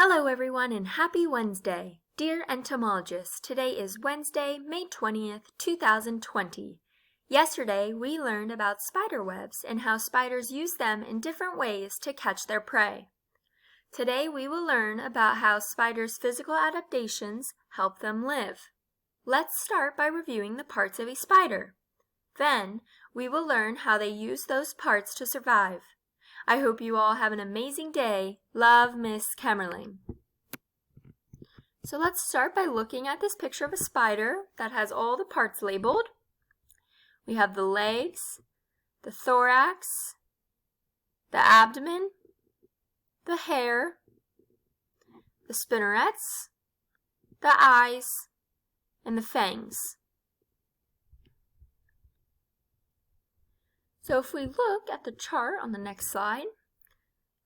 Hello everyone and happy Wednesday! Dear entomologists, today is Wednesday, May 20th, 2020. Yesterday we learned about spider webs and how spiders use them in different ways to catch their prey. Today we will learn about how spiders' physical adaptations help them live. Let's start by reviewing the parts of a spider. Then we will learn how they use those parts to survive. I hope you all have an amazing day. Love, Miss Kemmerling. So let's start by looking at this picture of a spider that has all the parts labeled. We have the legs, the thorax, the abdomen, the hair, the spinnerets, the eyes, and the fangs. So if we look at the chart on the next slide,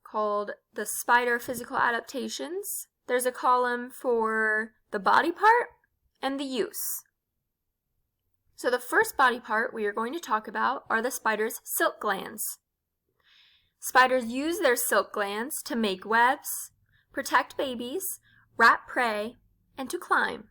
called the Spider Physical Adaptations, there's a column for the body part and the use. So the first body part we are going to talk about are the spider's silk glands. Spiders use their silk glands to make webs, protect babies, wrap prey, and to climb.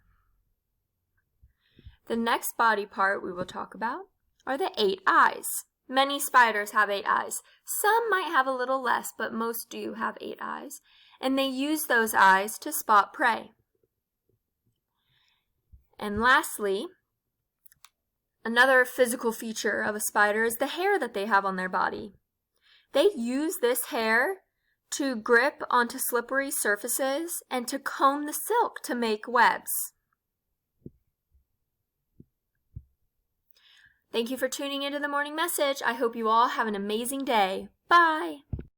The next body part we will talk about are the 8 eyes. Many spiders have 8 eyes. Some might have a little less, but most do have 8 eyes, and they use those eyes to spot prey. And lastly, another physical feature of a spider is the hair that they have on their body. They use this hair to grip onto slippery surfaces and to comb the silk to make webs. Thank you for tuning into the morning message. I hope you all have an amazing day. Bye!